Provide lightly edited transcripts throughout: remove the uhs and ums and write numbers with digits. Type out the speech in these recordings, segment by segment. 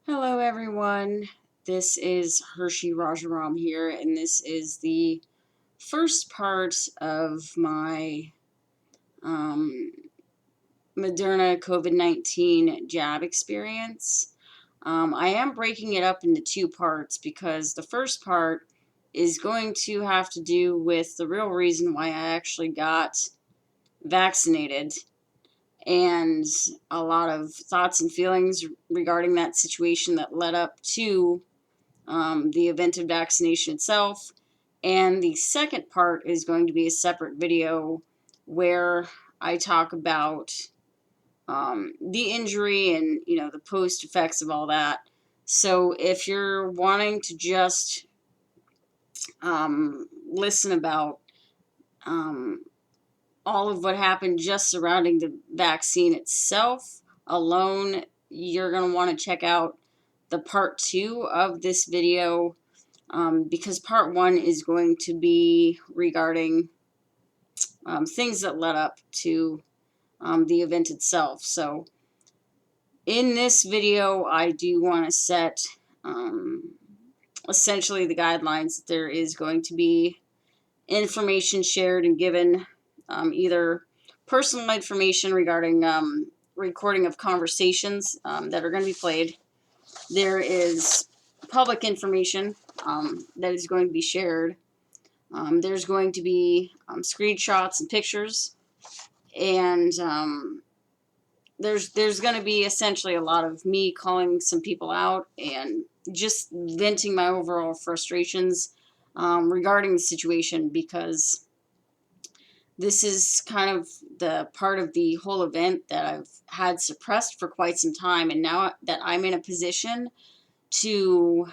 Hello, everyone. This is Hershey Rajaram here, and this is the first part of my um, Moderna COVID-19 jab experience. I am breaking it up into two parts because the first part is going to have to do with the real reason why I actually got vaccinated and a lot of thoughts and feelings regarding that situation that led up to the event of vaccination itself. And the second part is going to be a separate video where I talk about the injury and the post effects of all that. So if you're wanting to just listen about um, all of what happened just surrounding the vaccine itself alone, you're going to want to check out the part two of this video, because part one is going to be regarding things that led up to the event itself. So in this video, I do want to set essentially the guidelines that there is going to be information shared and given, either personal information regarding recording of conversations that are going to be played. There is public information that is going to be shared. There's going to be screenshots and pictures, and there's going to be essentially a lot of me calling some people out and just venting my overall frustrations regarding the situation, because this is kind of the part of the whole event that I've had suppressed for quite some time, and now that I'm in a position to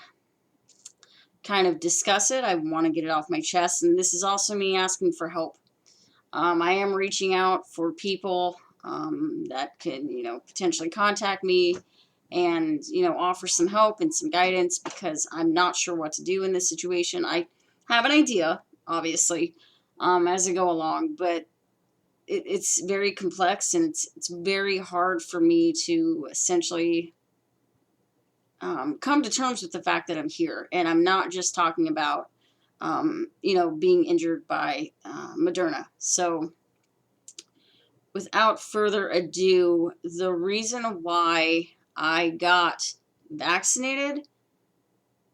kind of discuss it, I want to get it off my chest, and this is also me asking for help. I am reaching out for people that can, potentially contact me and, offer some help and some guidance, because I'm not sure what to do in this situation. I have an idea, obviously, as I go along, but it's very complex, and it's very hard for me to essentially come to terms with the fact that I'm here. And I'm not just talking about, being injured by Moderna. So without further ado, the reason why I got vaccinated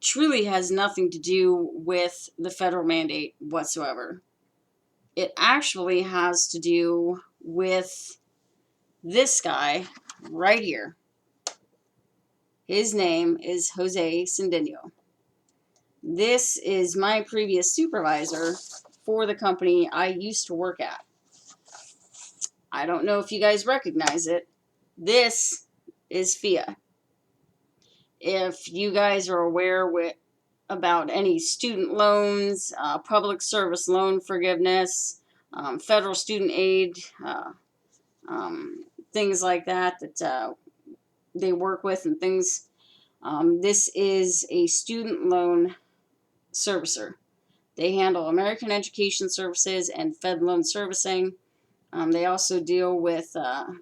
truly has nothing to do with the federal mandate whatsoever. It actually has to do with this guy right here. His name is Jose Cendeno. This is my previous supervisor for the company I used to work at. I don't know if you guys recognize it. This is FIA. If you guys are aware about any student loans, public service loan forgiveness, federal student aid, things like that they work with and things. This is a student loan servicer. They handle American Education Services and Fed Loan Servicing. They also deal with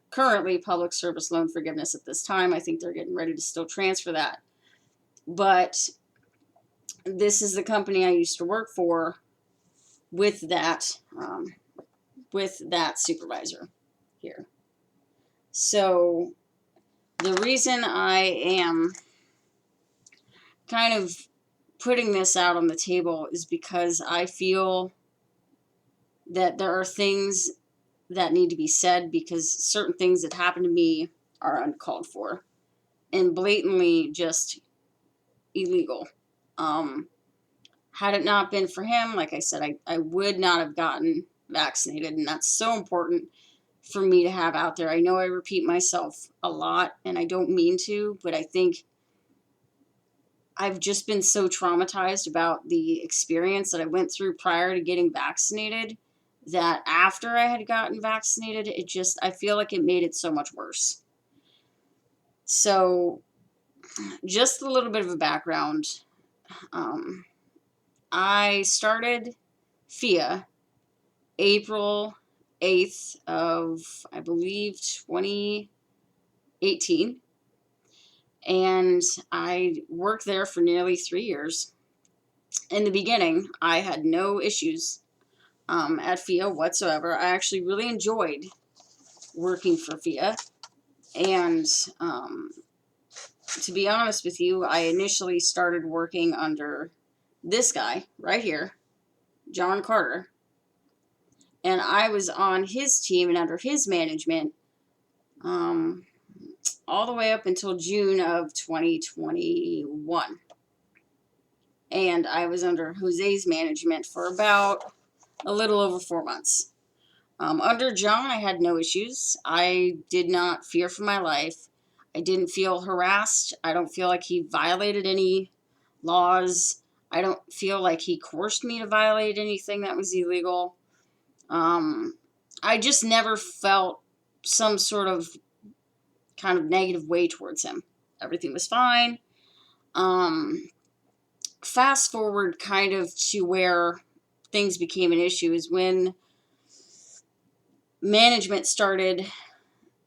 currently public service loan forgiveness at this time. I think they're getting ready to still transfer that. But this is the company I used to work for with that supervisor here. So the reason I am kind of putting this out on the table is because I feel that there are things that need to be said, because certain things that happen to me are uncalled for and blatantly just illegal. Had it not been for him, like I said, I would not have gotten vaccinated, and that's so important for me to have out there. I know I repeat myself a lot, and I don't mean to, but I think I've just been so traumatized about the experience that I went through prior to getting vaccinated, that after I had gotten vaccinated, I feel like it made it so much worse. So, just a little bit of a background. I started FIA April 8th of, I believe, 2018. And I worked there for nearly 3 years. In the beginning, I had no issues at FIA whatsoever. I actually really enjoyed working for FIA. And to be honest with you, I initially started working under this guy right here, John Carter. And I was on his team and under his management um, all the way up until June of 2021. And I was under Jose's management for about a little over 4 months. Under John, I had no issues. I did not fear for my life. I didn't feel harassed. I don't feel like he violated any laws. I don't feel like he coerced me to violate anything that was illegal. I just never felt some sort of kind of negative way towards him. Everything was fine. Fast forward kind of to where things became an issue is when management started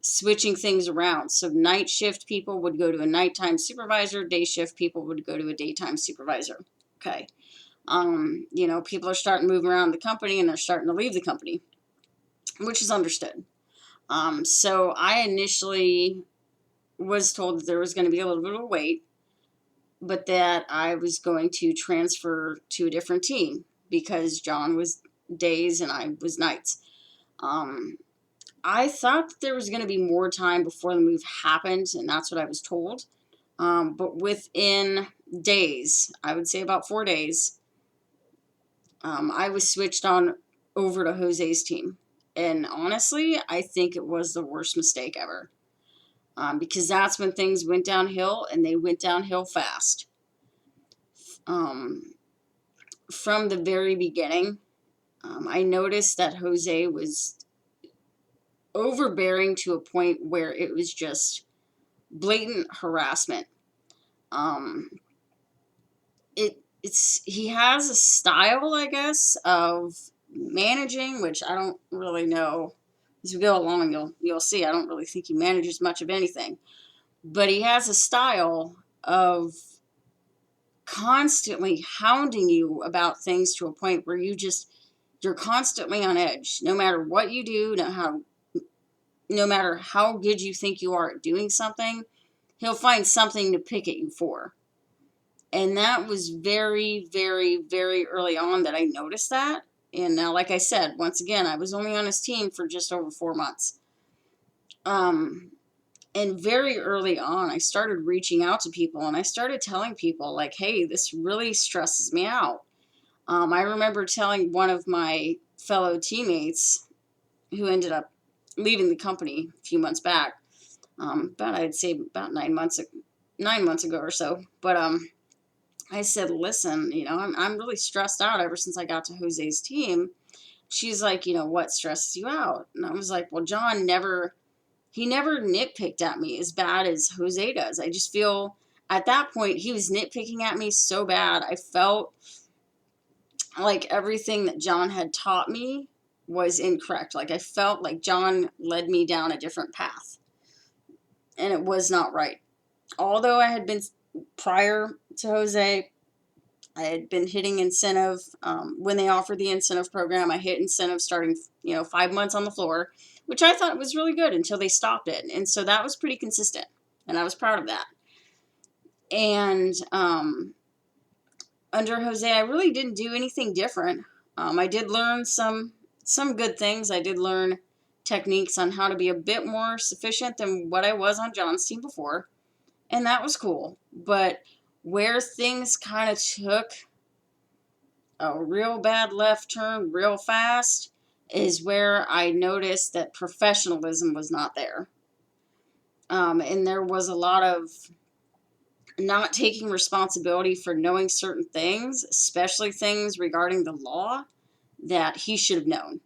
switching things around. So night shift people would go to a nighttime supervisor, day shift people would go to a daytime supervisor. Okay. People are starting to move around the company and they're starting to leave the company, which is understood. So I initially was told that there was going to be a little bit of a wait, but that I was going to transfer to a different team because John was days and I was nights. I thought that there was going to be more time before the move happened, and that's what I was told. But within days, I would say about 4 days, I was switched on over to Jose's team. And honestly, I think it was the worst mistake ever. Because that's when things went downhill, and they went downhill fast. From the very beginning, I noticed that Jose was overbearing to a point where it was just blatant harassment. Um, he has a style, I guess, of managing, which I don't really know. As we go along, you'll see. I don't really think he manages much of anything, but he has a style of constantly hounding you about things to a point where you're constantly on edge, no matter what you do, no matter how good you think you are at doing something, he'll find something to pick at you for. And that was very, very, very early on that I noticed that. And now, like I said, once again, I was only on his team for just over 4 months. And very early on, I started reaching out to people and I started telling people, like, hey, this really stresses me out. I remember telling one of my fellow teammates who ended up leaving the company a few months back, I'd say about 9 months ago or so. But I said, listen, I'm really stressed out ever since I got to Jose's team. She's like, what stresses you out? And I was like, well, he never nitpicked at me as bad as Jose does. I just feel at that point he was nitpicking at me so bad. I felt like everything that John had taught me was incorrect. Like I felt like John led me down a different path. And it was not right. Although I had been prior to Jose, I had been hitting incentive. When they offered the incentive program, I hit incentive starting, 5 months on the floor, which I thought was really good until they stopped it. And so that was pretty consistent, and I was proud of that. And under Jose, I really didn't do anything different. I did learn some good things. I did learn techniques on how to be a bit more sufficient than what I was on John's team before, and that was cool. But where things kind of took a real bad left turn real fast is where I noticed that professionalism was not there. And there was a lot of not taking responsibility for knowing certain things, especially things regarding the law that he should have known.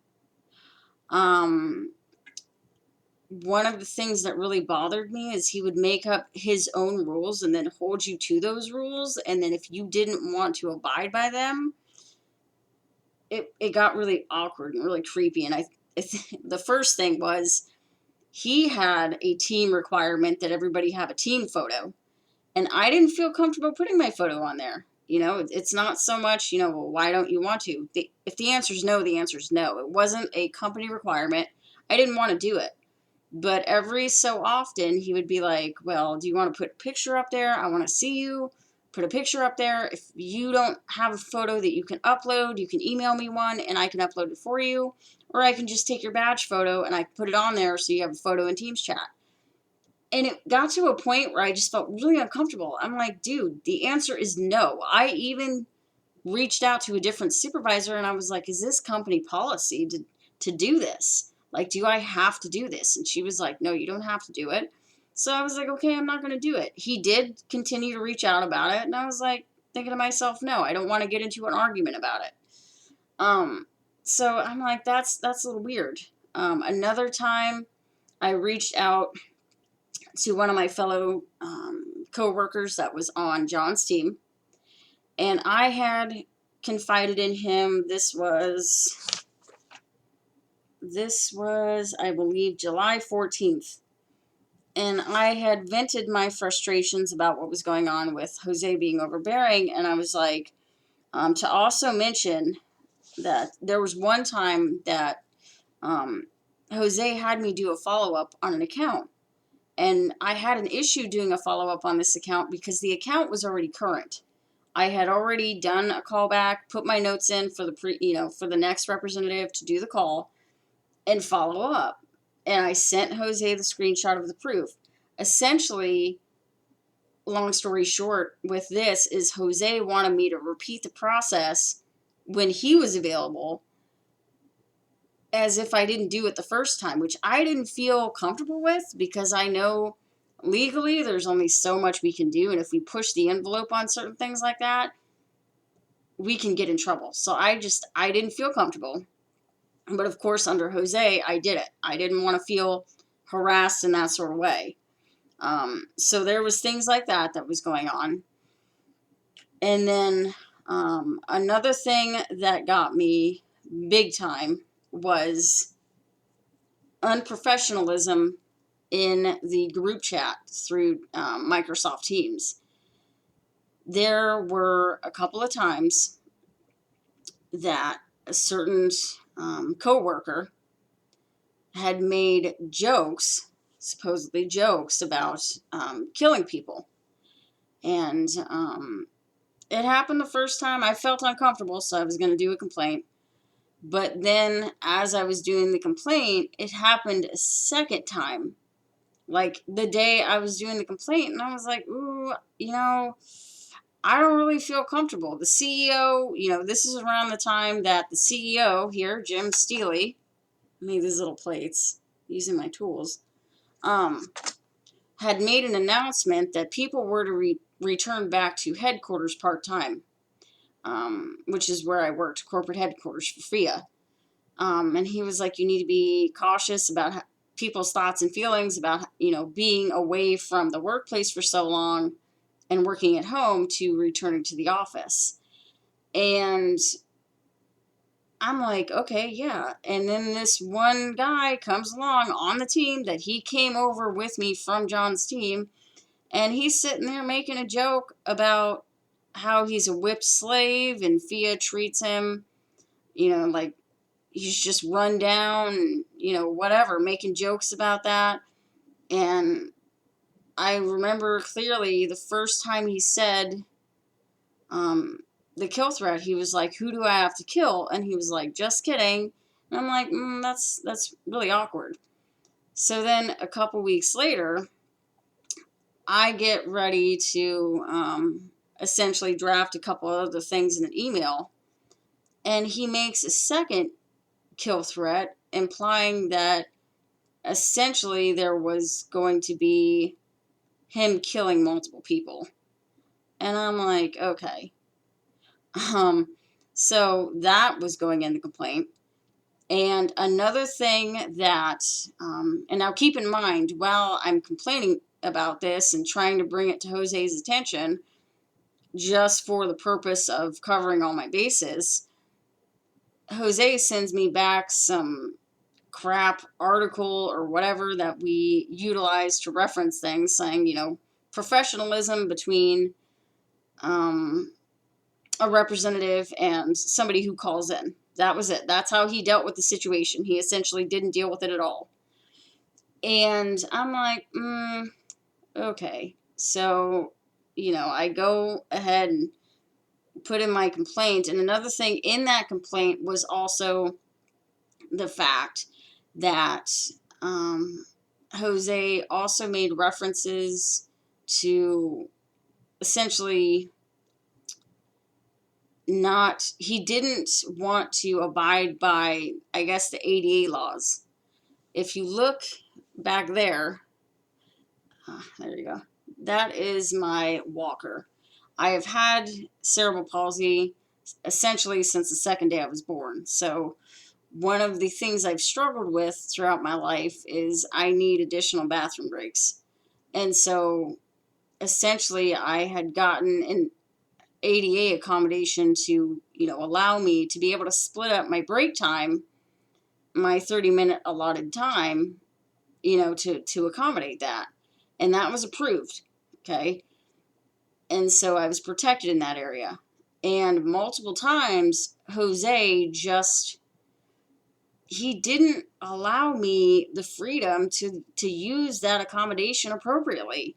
One of the things that really bothered me is he would make up his own rules and then hold you to those rules. And then if you didn't want to abide by them, it got really awkward and really creepy. And the first thing was he had a team requirement that everybody have a team photo. And I didn't feel comfortable putting my photo on there. It's not so much, well, why don't you want to? If the answer is no, the answer is no. It wasn't a company requirement. I didn't want to do it. But every so often, he would be like, well, do you want to put a picture up there? I want to see you. Put a picture up there. If you don't have a photo that you can upload, you can email me one and I can upload it for you. Or I can just take your badge photo and I can put it on there so you have a photo in Teams chat. And it got to a point where I just felt really uncomfortable. I'm like, dude, the answer is no. I even reached out to a different supervisor and I was like, is this company policy to do this? Like, do I have to do this? And she was like, no, you don't have to do it. So I was like, okay, I'm not going to do it. He did continue to reach out about it. And I was like, thinking to myself, no, I don't want to get into an argument about it. So I'm like, that's a little weird. Another time I reached out to one of my fellow co-workers that was on John's team. And I had confided in him. This was, I believe, July 14th. And I had vented my frustrations about what was going on with Jose being overbearing. And I was like, to also mention that there was one time that Jose had me do a follow-up on an account. And I had an issue doing a follow-up on this account because the account was already current. I had already done a callback, put my notes in for for the next representative to do the call and follow up. And I sent Jose the screenshot of the proof. Essentially, long story short, with this is Jose wanted me to repeat the process when he was available as if I didn't do it the first time, which I didn't feel comfortable with because I know legally there's only so much we can do. And if we push the envelope on certain things like that, we can get in trouble. So I didn't feel comfortable. But of course, under Jose, I did it. I didn't want to feel harassed in that sort of way. So there was things like that was going on. And then another thing that got me big time was unprofessionalism in the group chat through Microsoft Teams. There were a couple of times that a certain coworker had made jokes, supposedly jokes, about killing people. And it happened the first time. I felt uncomfortable, so I was going to do a complaint. But then as I was doing the complaint, it happened a second time. Like the day I was doing the complaint, and I was like, ooh, I don't really feel comfortable. The CEO, this is around the time that the CEO here, Jim Steely, made these little plates using my tools, had made an announcement that people were to return back to headquarters part-time, which is where I worked, corporate headquarters for FIA. And he was like, you need to be cautious about people's thoughts and feelings about, being away from the workplace for so long and working at home to returning to the office. And I'm like, okay, yeah. And then this one guy comes along on the team that he came over with me from John's team, and he's sitting there making a joke about how he's a whipped slave and FIA treats him, like he's just run down, whatever, making jokes about that. And I remember clearly the first time he said the kill threat, he was like, who do I have to kill? And he was like, just kidding. And I'm like, that's really awkward. So then a couple weeks later, I get ready to essentially draft a couple other things in an email. And he makes a second kill threat, implying that essentially there was going to be him killing multiple people. And I'm like, okay. So that was going in the complaint. And another thing that, and now keep in mind, while I'm complaining about this and trying to bring it to Jose's attention, just for the purpose of covering all my bases, Jose sends me back some crap article or whatever that we utilize to reference things, saying, professionalism between a representative and somebody who calls in. That was it. That's how he dealt with the situation. He essentially didn't deal with it at all. And I'm like, okay. So, I go ahead and put in my complaint. And another thing in that complaint was also the fact that Jose also made references to essentially he didn't want to abide by, I guess, the ADA laws. If you look back there, there you go. That is my walker. I have had cerebral palsy essentially since the second day I was born. So one of the things I've struggled with throughout my life is I need additional bathroom breaks. And so essentially I had gotten an ADA accommodation to, allow me to be able to split up my break time, my 30-minute allotted time, to accommodate that. And that was approved. Okay. And so I was protected in that area. And multiple times, Jose he didn't allow me the freedom to use that accommodation appropriately.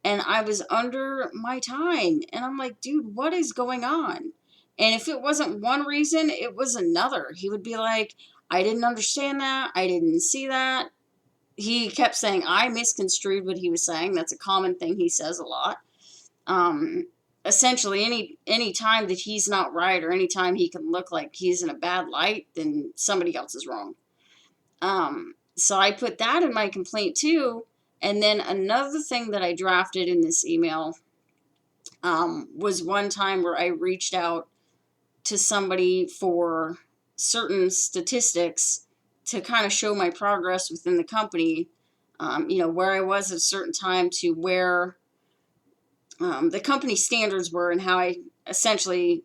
And I was under my time. And I'm like, dude, what is going on? And if it wasn't one reason, it was another. He would be like, I didn't understand that. I didn't see that. He kept saying, I misconstrued what he was saying. That's a common thing he says a lot. Essentially, any time that he's not right or any time he can look like he's in a bad light, then somebody else is wrong. So I put that in my complaint too. And then another thing that I drafted in this email was one time where I reached out to somebody for certain statistics to kind of show my progress within the company, where I was at a certain time to where the company standards were and how I essentially,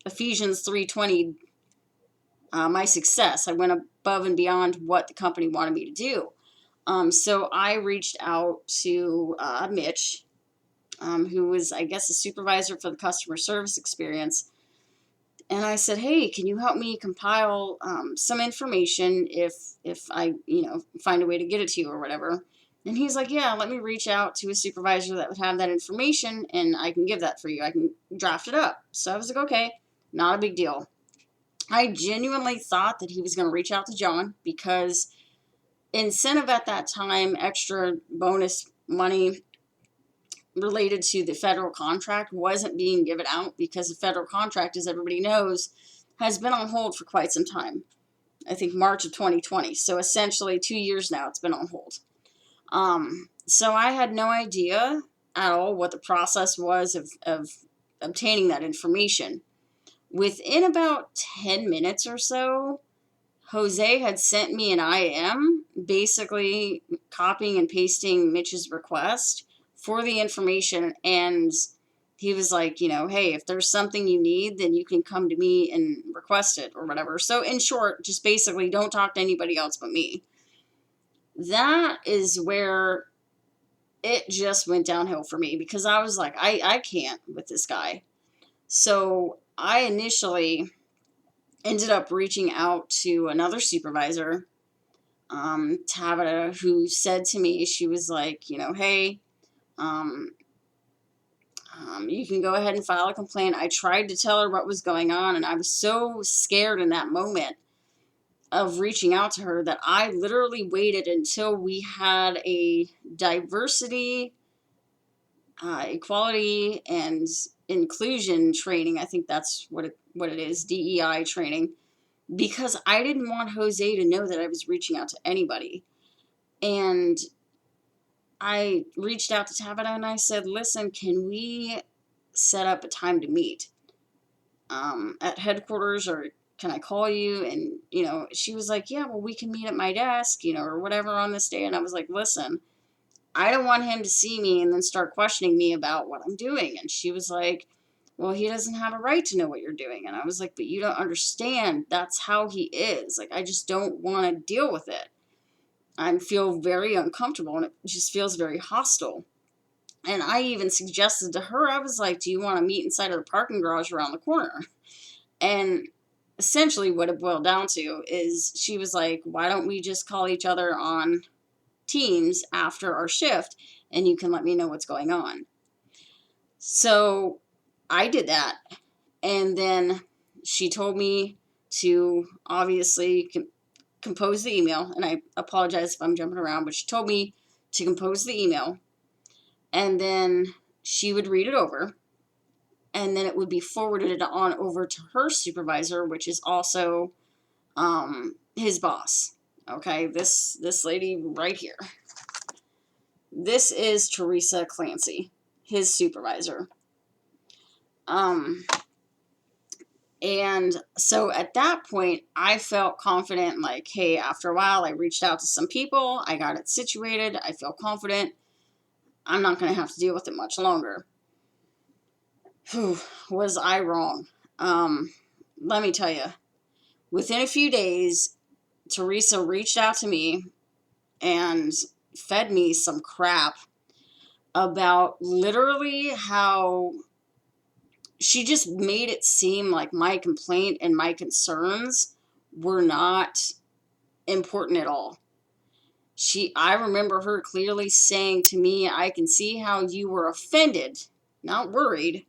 Ephesians 3:20, my success. I went above and beyond what the company wanted me to do. So I reached out to Mitch, who was, I guess, a supervisor for the customer service experience. And I said, hey, can you help me compile some information if I, find a way to get it to you or whatever? And he's like, yeah, let me reach out to a supervisor that would have that information and I can give that for you. I can draft it up. So I was like, okay, not a big deal. I genuinely thought that he was going to reach out to John because incentive at that time, extra bonus money related to the federal contract wasn't being given out because the federal contract, as everybody knows, has been on hold for quite some time. I think March of 2020. So essentially 2 years now it's been on hold. So I had no idea at all what the process was of obtaining that information. Within about 10 minutes or so, Jose had sent me an IM, basically copying and pasting Mitch's request for the information. And he was like, hey, if there's something you need, then you can come to me and request it or whatever. So in short, just basically don't talk to anybody else but me. That is where it just went downhill for me because I was like, I can't with this guy. So I initially ended up reaching out to another supervisor, Tabata, who said to me, she was like, hey, you can go ahead and file a complaint. I tried to tell her what was going on, and I was so scared in that moment of reaching out to her that I literally waited until we had a diversity, equality, and inclusion training. I think that's what it is, DEI training, because I didn't want Jose to know that I was reaching out to anybody. And I reached out to Tabata and I said, listen, can we set up a time to meet at headquarters, or can I call you? And, she was like, yeah, well, we can meet at my desk, or whatever on this day. And I was like, listen, I don't want him to see me and then start questioning me about what I'm doing. And she was like, well, he doesn't have a right to know what you're doing. And I was like, but you don't understand. That's how he is. Like, I just don't want to deal with it. I feel very uncomfortable, and it just feels very hostile. And I even suggested to her, I was like, do you want to meet inside of the parking garage around the corner? And essentially what it boiled down to is she was like, why don't we just call each other on Teams after our shift and you can let me know what's going on? So I did that. And then she told me to obviously compose the email. And I apologize if I'm jumping around, but she told me to compose the email. And then she would read it over. And then it would be forwarded on over to her supervisor, which is also his boss. Okay, this lady right here. This is Teresa Clancy, his supervisor. And so at that point, I felt confident, like, hey, after a while, I reached out to some people, I got it situated, I feel confident, I'm not going to have to deal with it much longer. Whew, was I wrong? Let me tell you, within a few days, Teresa reached out to me and fed me some crap about literally how she just made it seem like my complaint and my concerns were not important at all. I remember her clearly saying to me, I can see how you were offended, not worried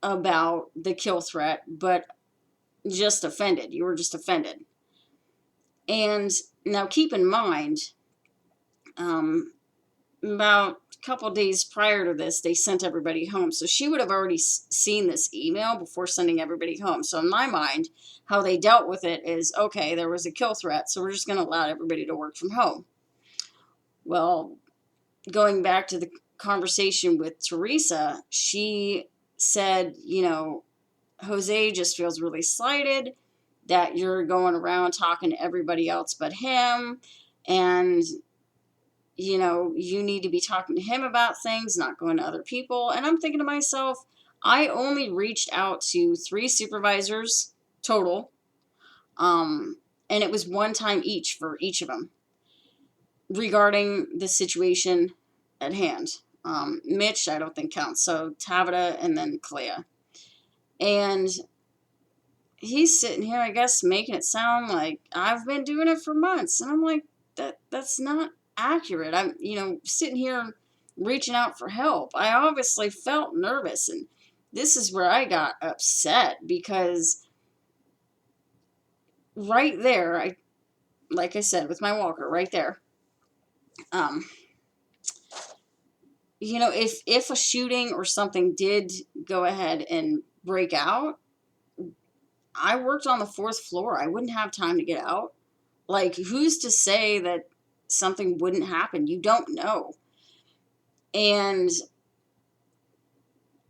about the kill threat, but just offended. You were just offended. And now keep in mind, about a couple days prior to this, they sent everybody home. So she would have already seen this email before sending everybody home. So in my mind, how they dealt with it is, okay, there was a kill threat, so we're just going to allow everybody to work from home. Well, going back to the conversation with Teresa, she said, Jose just feels really slighted that you're going around talking to everybody else but him. And you need to be talking to him about things, not going to other people. And I'm thinking to myself, I only reached out to 3 supervisors total. And it was one time each for each of them regarding the situation at hand. Mitch, I don't think counts. So Tabitha and then Clea. And he's sitting here, I guess, making it sound like I've been doing it for months. And I'm like, that's not accurate. I'm, sitting here reaching out for help. I obviously felt nervous, and this is where I got upset because right there, like I said, with my walker right there, if a shooting or something did go ahead and break out, I worked on the 4th floor. I wouldn't have time to get out. Like, who's to say that something wouldn't happen? You don't know. And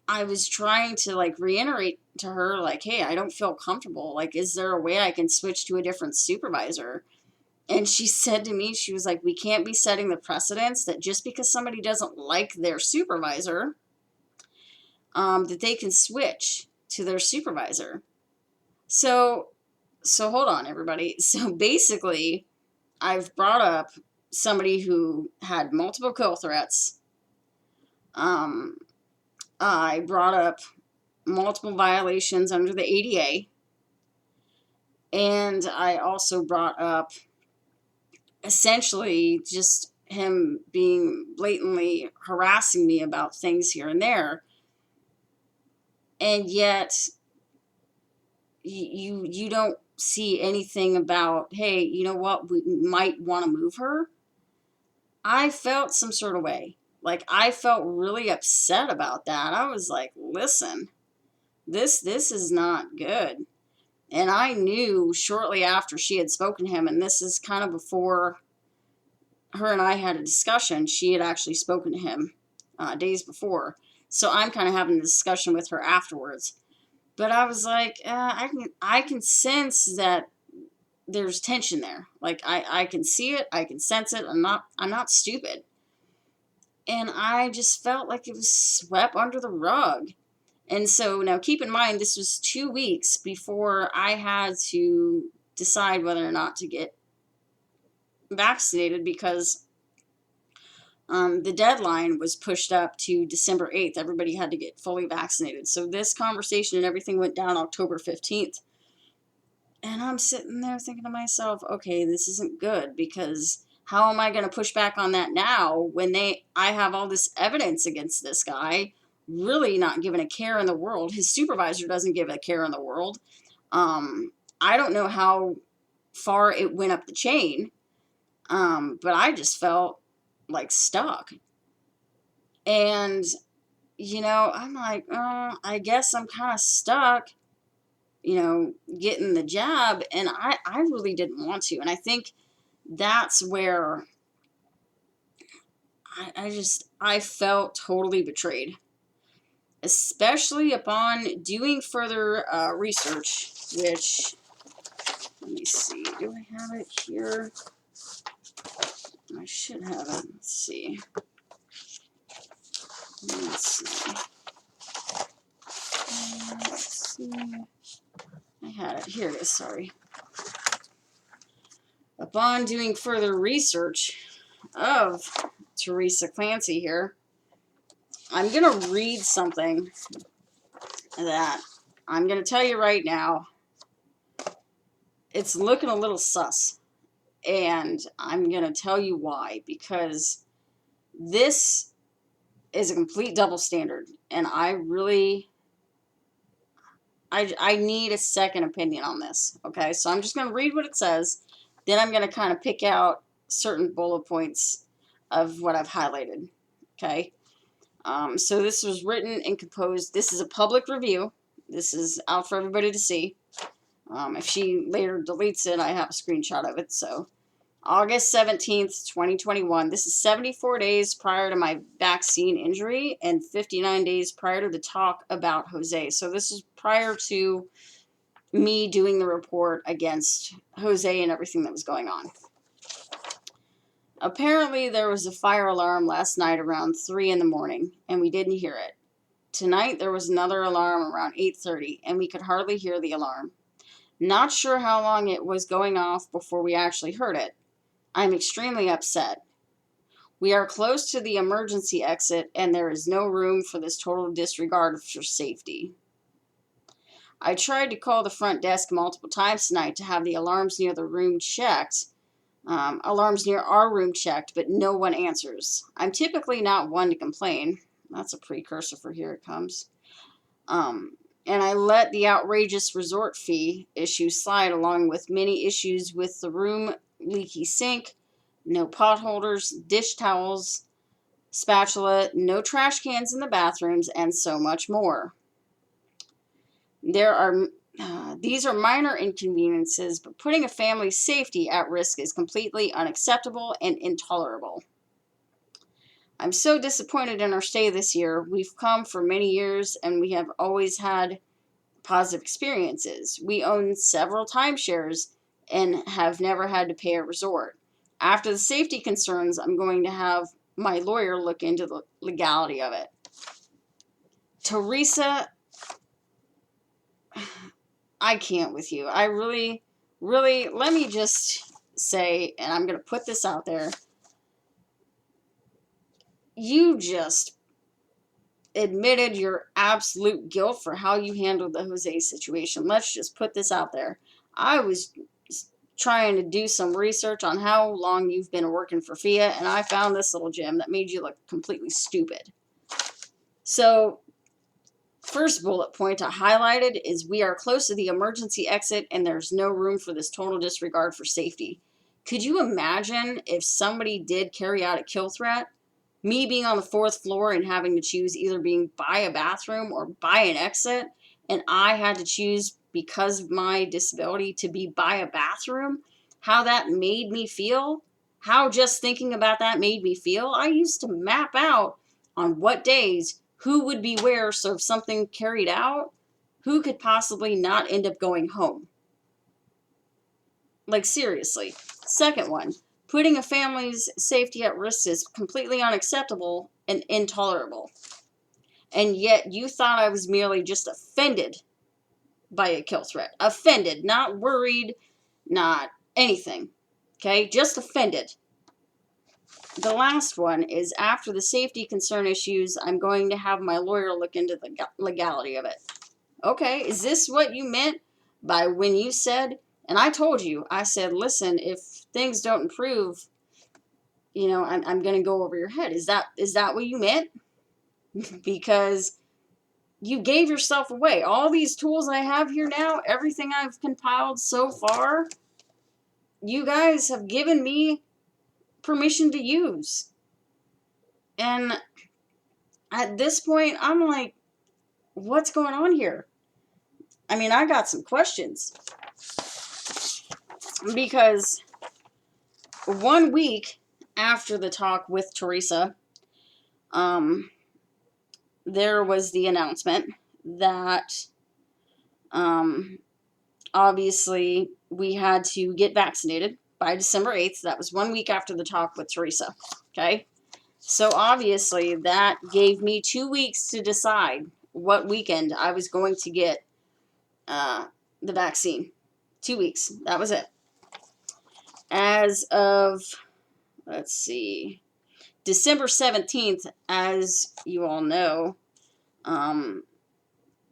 I was trying to, reiterate to her, hey, I don't feel comfortable. Is there a way I can switch to a different supervisor? And she said to me, she was like, we can't be setting the precedence that just because somebody doesn't like their supervisor, that they can switch to their supervisor. So hold on, everybody. So basically, I've brought up somebody who had multiple kill threats. I brought up multiple violations under the ADA. And I also brought up essentially just him being blatantly harassing me about things here and there. And yet you don't see anything about, hey, you know what, we might want to move her. I felt some sort of way. I felt really upset about that. I was like, listen, this is not good. And I knew shortly after she had spoken to him, and this is kind of before her and I had a discussion, she had actually spoken to him days before. So I'm kind of having a discussion with her afterwards. But I was like, I can sense that there's tension there. I can see it, I can sense it. I'm not stupid. And I just felt like it was swept under the rug. And so now keep in mind, this was 2 weeks before I had to decide whether or not to get vaccinated because the deadline was pushed up to December 8th. Everybody had to get fully vaccinated. So this conversation and everything went down October 15th. And I'm sitting there thinking to myself, okay, this isn't good, because how am I going to push back on that now when I have all this evidence against this guy, really not giving a care in the world. His supervisor doesn't give a care in the world. I don't know how far it went up the chain, but I just felt like stuck. And, I'm like, I guess I'm kind of stuck, getting the job. And I really didn't want to. And I think that's where I felt totally betrayed, especially upon doing further research, which, let me see, do I have it here? I should have it. Let's see. I had it. Here it is, sorry. Upon doing further research of Teresa Clancy here, I'm going to read something that I'm going to tell you right now. It's looking a little sus. And I'm going to tell you why. Because this is a complete double standard. And I need a second opinion on this. Okay, so I'm just going to read what it says. Then I'm going to kind of pick out certain bullet points of what I've highlighted. Okay, so this was written and composed. This is a public review. This is out for everybody to see. If she later deletes it, I have a screenshot of it. So August 17th, 2021. This is 74 days prior to my vaccine injury and 59 days prior to the talk about Jose. So this is prior to me doing the report against Jose and everything that was going on. Apparently, there was a fire alarm last night around 3 in the morning, and we didn't hear it. Tonight, there was another alarm around 8:30, and we could hardly hear the alarm. Not sure how long it was going off before we actually heard it. I'm extremely upset. We are close to the emergency exit, and there is no room for this total disregard for safety. I tried to call the front desk multiple times tonight to have the alarms near the room checked. Alarms near our room checked, but no one answers. I'm typically not one to complain. That's a precursor for here it comes. And I let the outrageous resort fee issue slide, along with many issues with the room leaky sink, no pot holders, dish towels, spatula, no trash cans in the bathrooms, and so much more. These are minor inconveniences, but putting a family's safety at risk is completely unacceptable and intolerable. I'm so disappointed in our stay this year. We've come for many years, and we have always had positive experiences. We own several timeshares and have never had to pay a resort. After the safety concerns, I'm going to have my lawyer look into the legality of it. Teresa, I can't with you. I really, let me just say, and I'm going to put this out there, you just admitted your absolute guilt for how you handled the Jose situation. Let's just put this out there. I was trying to do some research on how long you've been working for FIA, and I found this little gem that made you look completely stupid. So, first bullet point I highlighted is we are close to the emergency exit, and there's no room for this total disregard for safety. Could you imagine if somebody did carry out a kill threat? Me being on the 4th floor and having to choose either being by a bathroom or by an exit, and I had to choose, because of my disability, to be by a bathroom, how that made me feel, how just thinking about that made me feel. I used to map out on what days who would be where, so if something carried out, who could possibly not end up going home. Like, seriously. Second one, putting a family's safety at risk is completely unacceptable and intolerable. And yet you thought I was merely just offended by a kill threat. Offended, not worried, not anything. Okay, just offended. The last one is after the safety concern issues, I'm going to have my lawyer look into the legality of it. Okay, is this what you meant by when you said, and I told you, I said, listen, if things don't improve, I'm going to go over your head. Is that what you meant? Because you gave yourself away. All these tools I have here now, everything I've compiled so far, you guys have given me permission to use. And at this point, I'm like, what's going on here? I mean, I got some questions. Because 1 week after the talk with Teresa, there was the announcement that obviously we had to get vaccinated by December 8th. That was 1 week after the talk with Teresa. Okay? So obviously that gave me 2 weeks to decide what weekend I was going to get the vaccine. 2 weeks. That was it. As of, let's see, December 17th, as you all know,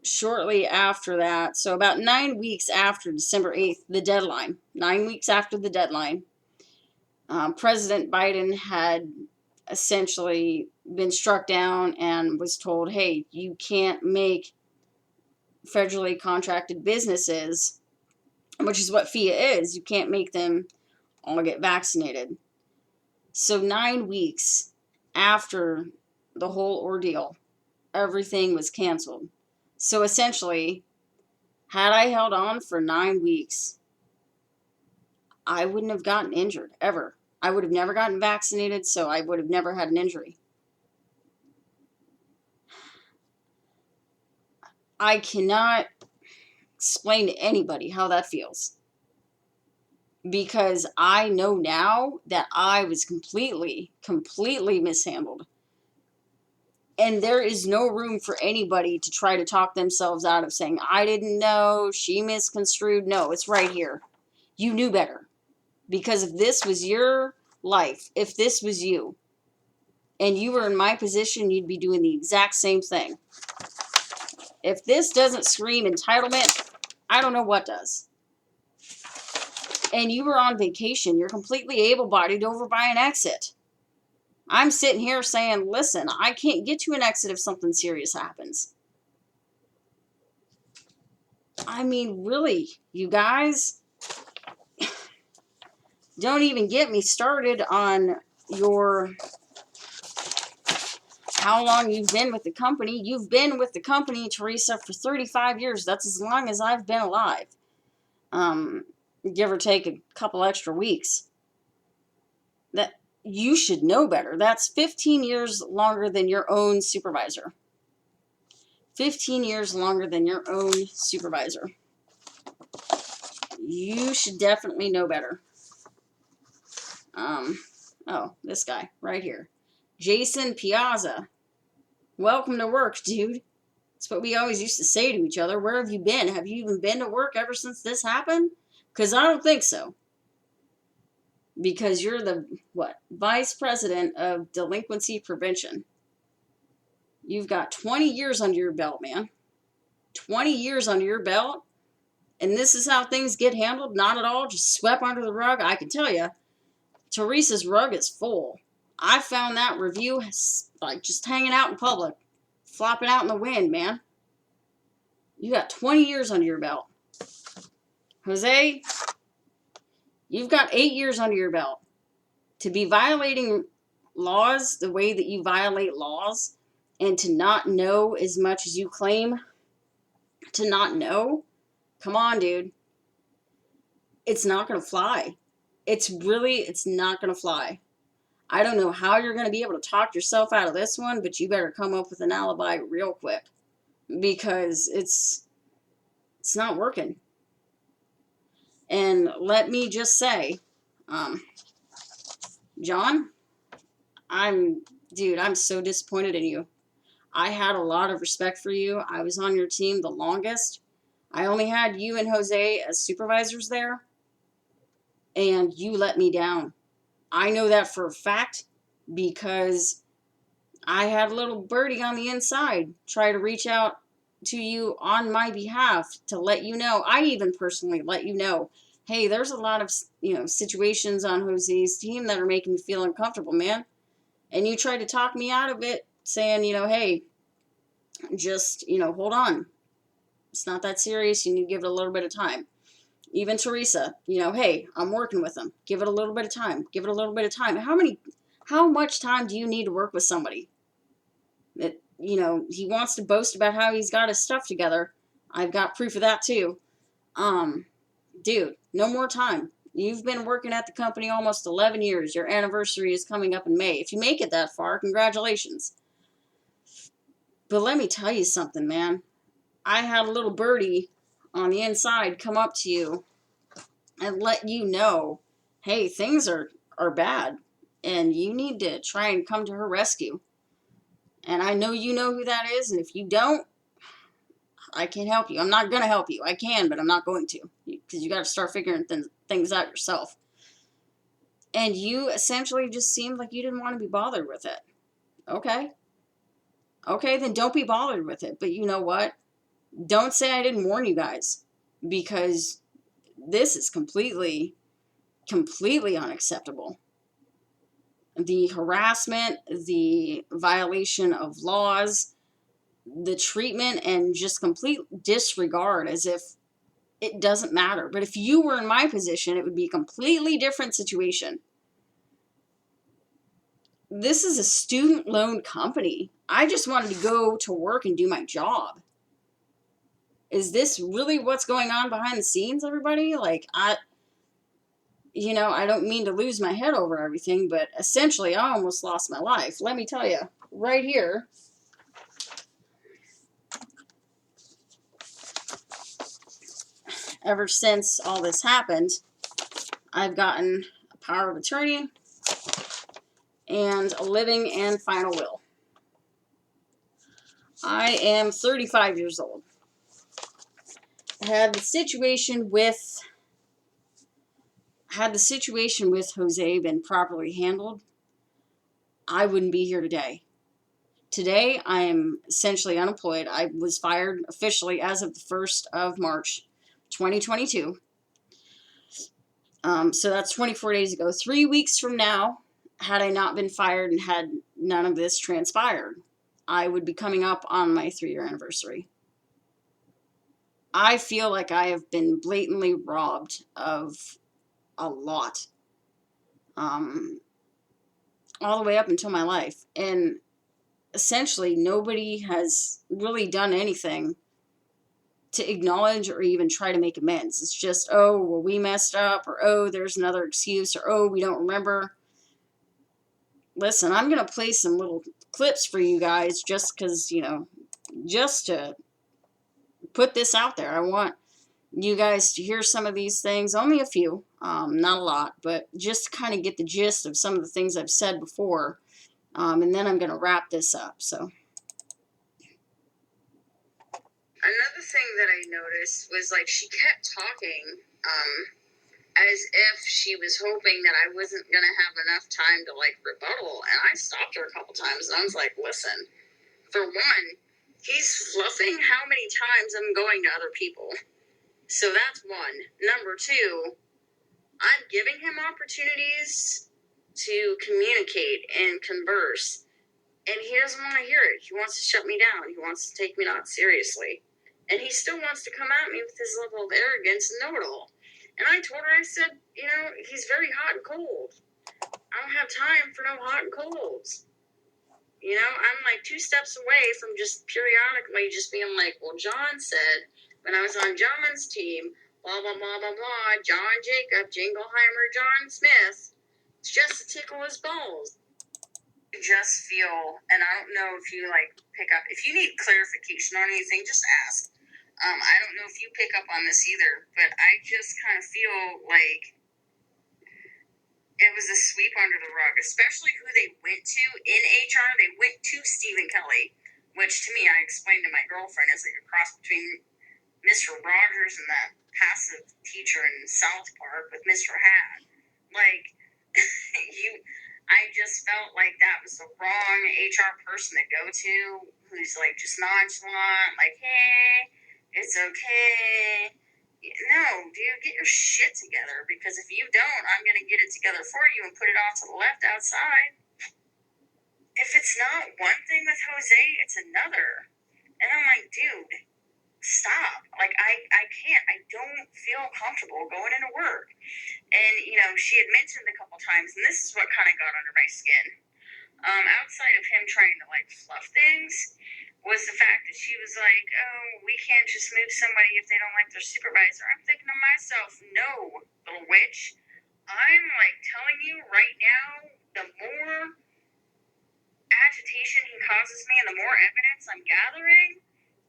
shortly after that, so about 9 weeks after December 8th, the deadline, 9 weeks after the deadline, President Biden had essentially been struck down and was told, hey, you can't make federally contracted businesses, which is what FIA is, you can't make them all get vaccinated. So 9 weeks after the whole ordeal, everything was canceled. So essentially, had I held on for 9 weeks, I wouldn't have gotten injured, ever. I would have never gotten vaccinated, so I would have never had an injury. I cannot explain to anybody how that feels. Because I know now that I was completely mishandled. And there is no room for anybody to try to talk themselves out of saying, I didn't know, she misconstrued. No, it's right here. You knew better. Because if this was your life, if this was you, and you were in my position, you'd be doing the exact same thing. If this doesn't scream entitlement, I don't know what does. And you were on vacation. You're completely able-bodied over by an exit. I'm sitting here saying, listen, I can't get to an exit if something serious happens. I mean, really, you guys, don't even get me started on your how long you've been with the company. You've been with the company, Teresa, for 35 years. That's as long as I've been alive. Give or take a couple extra weeks. That you should know better. That's 15 years longer than your own supervisor. 15 years longer than your own supervisor. You should definitely know better. Oh, this guy right here. Jason Piazza. Welcome to work, dude. That's what we always used to say to each other. Where have you been? Have you even been to work ever since this happened? Because I don't think so. Because you're the, Vice President of Delinquency Prevention. You've got 20 years under your belt, man. 20 years under your belt. And this is how things get handled? Not at all. Just swept under the rug. I can tell you, Teresa's rug is full. I found that review like just hanging out in public. Flopping out in the wind, man. You got 20 years under your belt. Jose, you've got 8 years under your belt. To be violating laws the way that you violate laws and to not know as much as you claim to not know, come on, dude. It's not going to fly. It's not going to fly. I don't know how you're going to be able to talk yourself out of this one, but you better come up with an alibi real quick. Because it's not working. And let me just say, John, I'm so disappointed in you. I had a lot of respect for you. I was on your team the longest. I only had you and Jose as supervisors there. and you let me down. I know that for a fact because I had a little birdie on the inside try to reach out to you on my behalf to let you know. I even personally let you know, hey, there's a lot of, situations on Jose's team that are making me feel uncomfortable, man. And you tried to talk me out of it, saying, hey, just, hold on. It's not that serious. You need to give it a little bit of time. Even Teresa, hey, I'm working with them. Give it a little bit of time. Give it a little bit of time. How much time do you need to work with somebody that, he wants to boast about how he's got his stuff together? I've got proof of that too. Dude, no more time. You've been working at the company almost 11 years. Your anniversary is coming up in May. If you make it that far, congratulations. But let me tell you something, man. I had a little birdie on the inside come up to you and let you know, hey, things are bad and you need to try and come to her rescue. And I know you know who that is, and if you don't, I can't help you. I'm not going to help you. I can, but I'm not going to, because you got to start figuring things out yourself. And you essentially just seemed like you didn't want to be bothered with it. Okay. Okay, then don't be bothered with it. But you know what? Don't say I didn't warn you guys, because this is completely unacceptable. The harassment, the violation of laws, the treatment, and just complete disregard as if it doesn't matter. But if you were in my position, it would be a completely different situation. This is a student loan company. I just wanted to go to work and do my job. Is this really what's going on behind the scenes, everybody? Like, I don't mean to lose my head over everything, but essentially I almost lost my life. Let me tell you, right here, ever since all this happened, I've gotten a power of attorney and a living and final will. I am 35 years old. Had the situation with Jose been properly handled, I wouldn't be here today. Today, I am essentially unemployed. I was fired officially as of the 1st of March, 2022. So that's 24 days ago. 3 weeks from now, had I not been fired and had none of this transpired, I would be coming up on my 3-year anniversary. I feel like I have been blatantly robbed of a lot, all the way up until my life. And essentially, nobody has really done anything to acknowledge or even try to make amends. It's just, oh, well, we messed up, or oh, there's another excuse, or oh, we don't remember. Listen, I'm going to play some little clips for you guys just because, just to put this out there. I want you guys to hear some of these things, only a few, not a lot, but just to kind of get the gist of some of the things I've said before, and then I'm going to wrap this up. So, another thing that I noticed was, like, she kept talking as if she was hoping that I wasn't going to have enough time to, like, rebuttal, and I stopped her a couple times, and I was like, listen, for one, he's fluffing how many times I'm going to other people. So that's one. Number two, I'm giving him opportunities to communicate and converse, and he doesn't want to hear it. He wants to shut me down. He wants to take me not seriously. And he still wants to come at me with his level of arrogance and know-it-all. And I told her, I said, he's very hot and cold. I don't have time for no hot and colds. I'm like 2 steps away from just periodically just being like, well, John said when I was on John's team, blah, blah, blah, blah, blah, John Jacob, Jingleheimer, John Smith. It's just to tickle his balls. I just feel, and I don't know if you pick up, if you need clarification on anything, just ask. I don't know if you pick up on this either, but I just kind of feel like it was a sweep under the rug, especially who they went to in HR. They went to Stephen Kelly, which to me, I explained to my girlfriend, is like a cross between Mr. Rogers and that passive teacher in South Park with Mr. Hat. Like, I just felt like that was the wrong HR person to go to, who's like just nonchalant, like, hey, it's okay. No, dude, get your shit together, because if you don't, I'm going to get it together for you and put it off to the left outside. If it's not one thing with Jose, it's another. And I'm like, dude, stop. Like, I can't. I don't feel comfortable going into work. And, she had mentioned a couple times, and this is what kind of got under my skin. Outside of him trying to, like, fluff things, was the fact that she was like, oh, we can't just move somebody if they don't like their supervisor. I'm thinking to myself, no, little witch. I'm, like, telling you right now, the more agitation he causes me and the more evidence I'm gathering,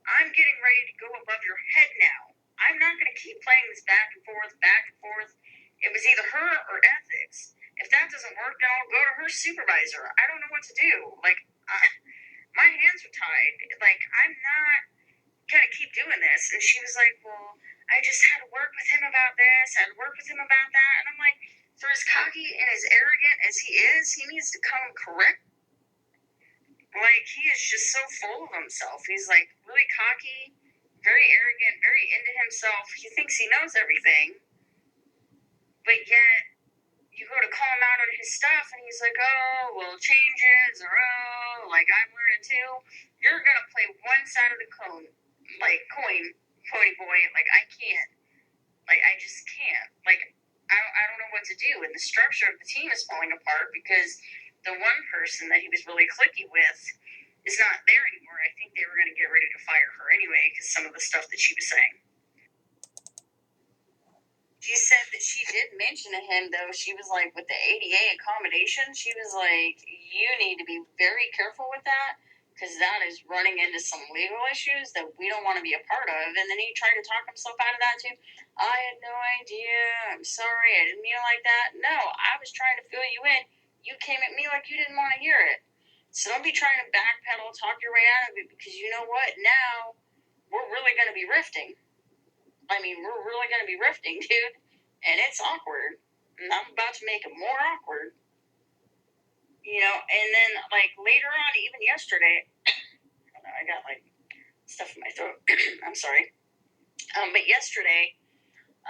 I'm getting ready to go above your head now. I'm not going to keep playing this back and forth, back and forth. It was either her or ethics. If that doesn't work, then I'll go to her supervisor. I don't know what to do. Like, my hands are tied. Like, I'm not going to keep doing this. And she was like, well, I just had to work with him about this. I had to work with him about that. And I'm like, for as cocky and as arrogant as he is, he needs to come correct. Like, he is just so full of himself. He's, like, really cocky, very arrogant, very into himself. He thinks he knows everything. But yet, you go to call him out on his stuff, and he's like, oh, well, changes, or, oh, like, I'm learning too. You're going to play one side of the coin, pony boy. Like, I can't. Like, I just can't. Like, I don't know what to do. And the structure of the team is falling apart because the one person that he was really cliquey with is not there anymore. I think they were going to get ready to fire her anyway because some of the stuff that she was saying. She said that she did mention to him, though, she was like, with the ADA accommodation, she was like, you need to be very careful with that because that is running into some legal issues that we don't want to be a part of. And then he tried to talk himself out of that, too. I had no idea. I'm sorry. I didn't mean it like that. No, I was trying to fill you in. You came at me like you didn't want to hear it. So don't be trying to backpedal, talk your way out of it, because you know what? Now we're really going to be rifting. I mean, we're really going to be rifting, dude. And it's awkward. And I'm about to make it more awkward. And then, like, later on, even yesterday, I got, like, stuff in my throat. I'm sorry. But yesterday,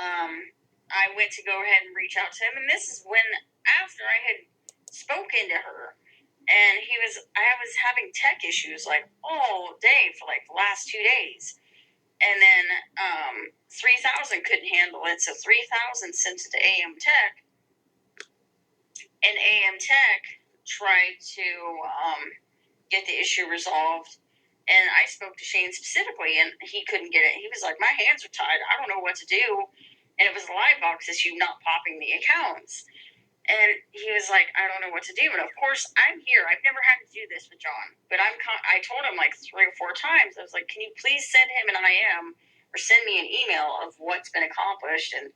I went to go ahead and reach out to him. And this is when, after I had spoken to her, and I was having tech issues, like, all day for, like, the last 2 days. And then 3000 couldn't handle it, so 3000 sent it to AM Tech. And AM Tech tried to get the issue resolved. And I spoke to Shane specifically, and he couldn't get it. He was like, my hands are tied. I don't know what to do. And it was a live box issue not popping the accounts. And he was like, I don't know what to do. And of course, I'm here. I've never had to do this with John. But I told him like 3 or 4 times. I was like, can you please send him an IM or send me an email of what's been accomplished and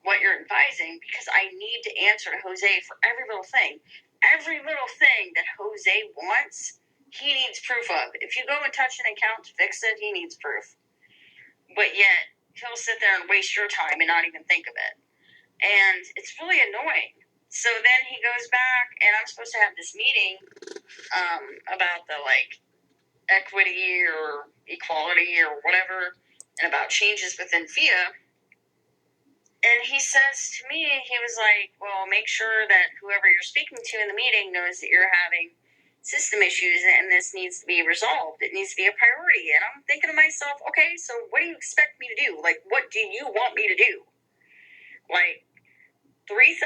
what you're advising? Because I need to answer to Jose for every little thing. Every little thing that Jose wants, he needs proof of. If you go and touch an account to fix it, he needs proof. But yet, he'll sit there and waste your time and not even think of it. And it's really annoying. So then he goes back, and I'm supposed to have this meeting about the, like, equity or equality or whatever, and about changes within FIA. And he says to me, he was like, well, make sure that whoever you're speaking to in the meeting knows that you're having system issues and this needs to be resolved. It needs to be a priority. And I'm thinking to myself, okay, so what do you expect me to do? Like, what do you want me to do? Like, 3000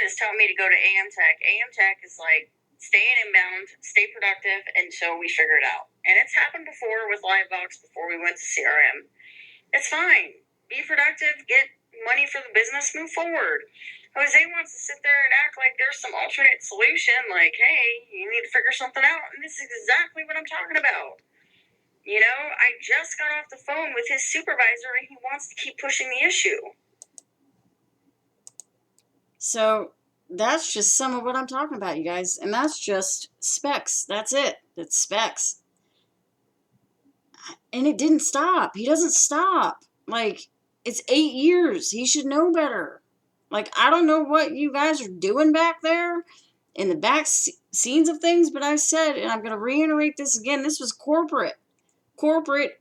is telling me to go to AM Tech. AM Tech is like, stay inbound, stay productive until we figure it out. And it's happened before with Livebox before we went to CRM. It's fine. Be productive, get money for the business, move forward. Jose wants to sit there and act like there's some alternate solution, like, hey, you need to figure something out, and this is exactly what I'm talking about. I just got off the phone with his supervisor, and he wants to keep pushing the issue. So that's just some of what I'm talking about, you guys. And that's just specs. That's it. It's specs. And it didn't stop. He doesn't stop. Like, it's 8 years. He should know better. Like, I don't know what you guys are doing back there in the back scenes of things, but I said, and I'm going to reiterate this again, this was corporate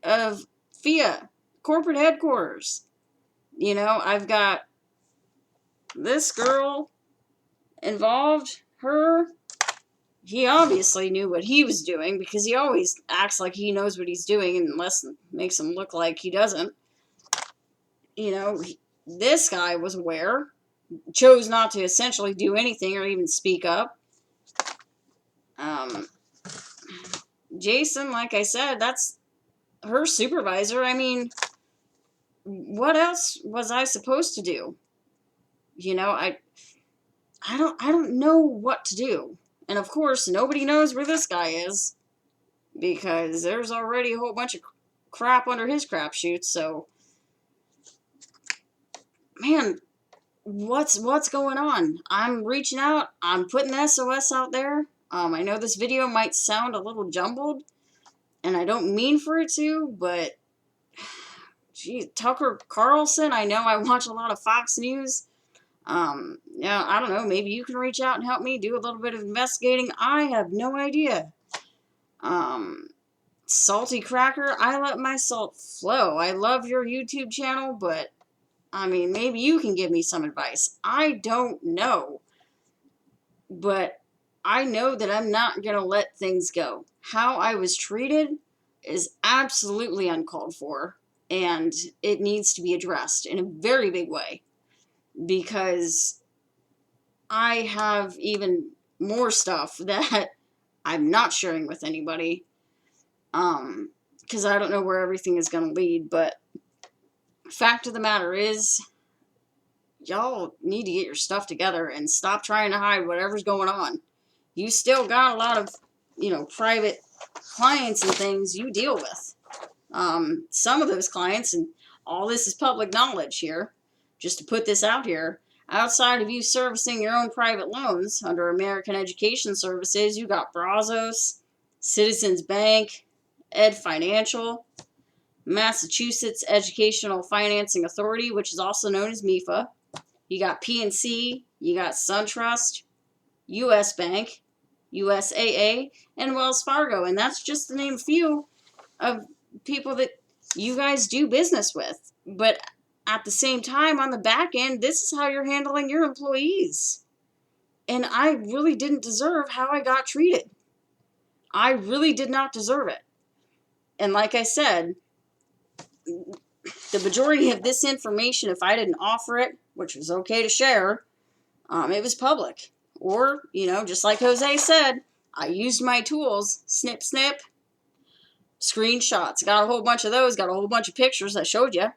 of FIA, corporate headquarters. You know, I've got this girl involved, her. He obviously knew what he was doing because he always acts like he knows what he's doing unless it makes him look like he doesn't. You know, this guy was aware, chose not to essentially do anything or even speak up. Jason, like I said, that's her supervisor. I mean, what else was I supposed to do? You know, I don't know what to do. And of course, nobody knows where this guy is because there's already a whole bunch of crap under his crap chute. So, man, what's going on? I'm reaching out. I'm putting the SOS out there. I know this video might sound a little jumbled, and I don't mean for it to, but geez, Tucker Carlson. I know I watch a lot of Fox News. Yeah, I don't know. Maybe you can reach out and help me do a little bit of investigating. I have no idea. Salty Cracker, I let my salt flow. I love your YouTube channel, but I mean, maybe you can give me some advice. I don't know. But I know that I'm not going to let things go. How I was treated is absolutely uncalled for, and it needs to be addressed in a very big way because I have even more stuff that I'm not sharing with anybody because I don't know where everything is going to lead. But fact of the matter is, y'all need to get your stuff together and stop trying to hide whatever's going on. You still got a lot of, private clients and things you deal with. Some of those clients, and all this is public knowledge here, just to put this out here, outside of you servicing your own private loans under American Education Services, you got Brazos, Citizens Bank, Ed Financial, Massachusetts Educational Financing Authority, which is also known as MEFA. You got PNC, you got SunTrust, US Bank, USAA, and Wells Fargo. And that's just to name a few of people that you guys do business with. But at the same time, on the back end, this is how you're handling your employees. And I really didn't deserve how I got treated. I really did not deserve it. And like I said, the majority of this information, if I didn't offer it, which was okay to share, it was public. Or, just like Jose said, I used my tools, snip, snip, screenshots. Got a whole bunch of those, got a whole bunch of pictures I showed you.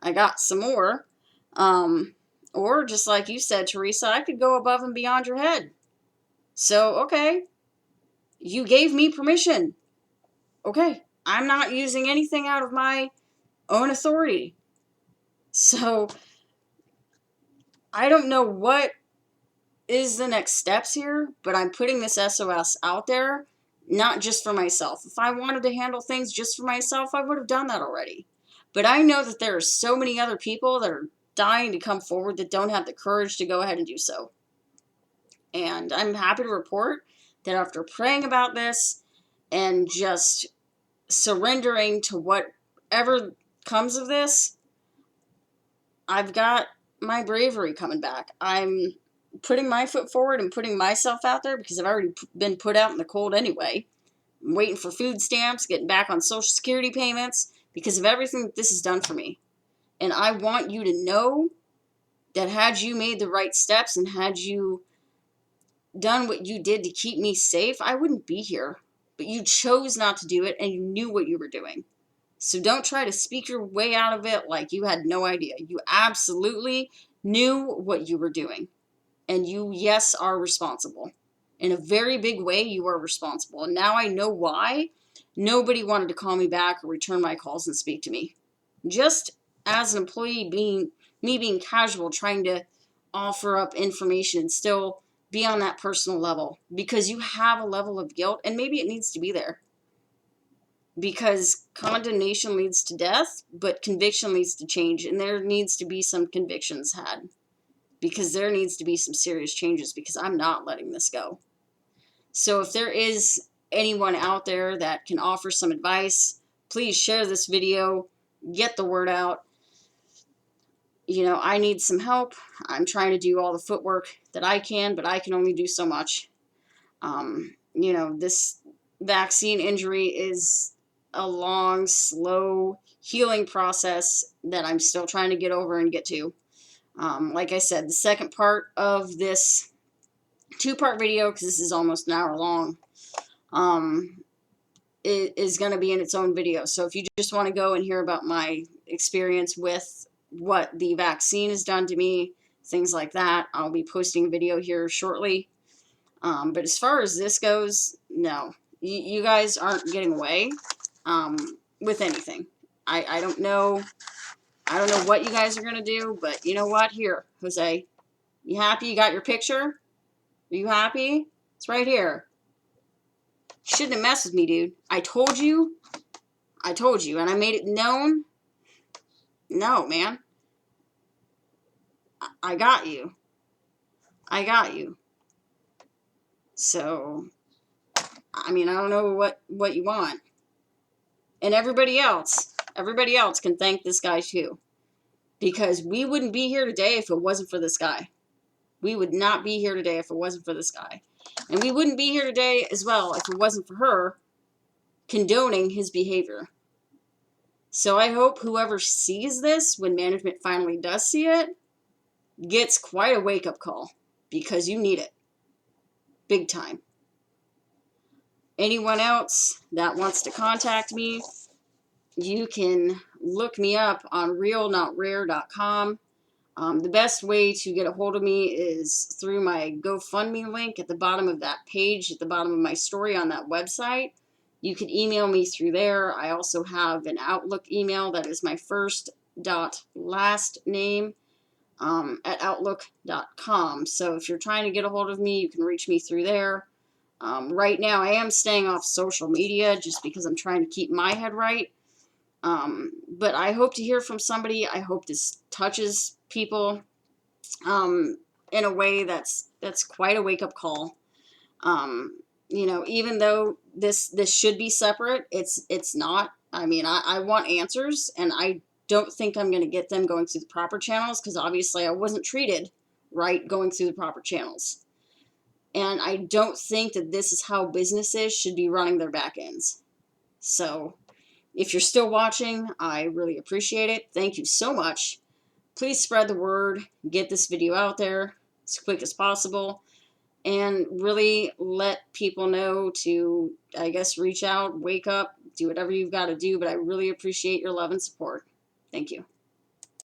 I got some more. Or just like you said, Teresa, I could go above and beyond your head. So, okay, you gave me permission. Okay, I'm not using anything out of my own authority. So, I don't know what is the next steps here, but I'm putting this SOS out there, not just for myself. If I wanted to handle things just for myself, I would have done that already. But I know that there are so many other people that are dying to come forward that don't have the courage to go ahead and do so. And I'm happy to report that after praying about this and just surrendering to whatever comes of this, I've got my bravery coming back. I'm putting my foot forward and putting myself out there because I've already been put out in the cold anyway. I'm waiting for food stamps, getting back on Social Security payments because of everything that this has done for me. And I want you to know that had you made the right steps and had you done what you did to keep me safe, I wouldn't be here. But you chose not to do it and you knew what you were doing. So don't try to speak your way out of it like you had no idea. You absolutely knew what you were doing. And you, yes, are responsible. In a very big way, you are responsible. And now I know why nobody wanted to call me back or return my calls and speak to me. Just as an employee, being casual, trying to offer up information and still be on that personal level because you have a level of guilt and maybe it needs to be there. because condemnation leads to death, but conviction leads to change, and there needs to be some convictions had, because there needs to be some serious changes, because I'm not letting this go. So if there is anyone out there that can offer some advice, please share this video, get the word out. I need some help. I'm trying to do all the footwork that I can, but I can only do so much. This vaccine injury is a long, slow healing process that I'm still trying to get over and get to. Like I said, the second part of this two-part video, because this is almost an hour long, it is going to be in its own video. So if you just want to go and hear about my experience with what the vaccine has done to me, things like that, I'll be posting a video here shortly. But as far as this goes, no. You guys aren't getting away with anything. I don't know. I don't know what you guys are going to do, but you know what? Here, Jose. You happy you got your picture? Are you happy? It's right here. You shouldn't have messed with me, dude. I told you, and I made it known. No, man. I got you. I got you. So, I mean, I don't know what you want. And everybody else can thank this guy too. Because we wouldn't be here today if it wasn't for this guy. We would not be here today if it wasn't for this guy. And we wouldn't be here today as well if it wasn't for her condoning his behavior. So I hope whoever sees this, when management finally does see it, gets quite a wake-up call. Because you need it. Big time. Anyone else that wants to contact me, you can look me up on realnotrare.com. The best way to get a hold of me is through my GoFundMe link at the bottom of that page, at the bottom of my story on that website. You can email me through there. I also have an Outlook email that is my first dot last name at outlook.com. So if you're trying to get a hold of me, you can reach me through there. Right now, I am staying off social media just because I'm trying to keep my head right. But I hope to hear from somebody. I hope this touches people in a way that's quite a wake-up call. Even though this should be separate, it's not. I mean, I want answers, and I don't think I'm going to get them going through the proper channels, because obviously I wasn't treated right going through the proper channels. And I don't think that this is how businesses should be running their back ends. So if you're still watching, I really appreciate it. Thank you so much. Please spread the word, get this video out there as quick as possible, and really let people know to, I guess, reach out, wake up, do whatever you've got to do, but I really appreciate your love and support. Thank you.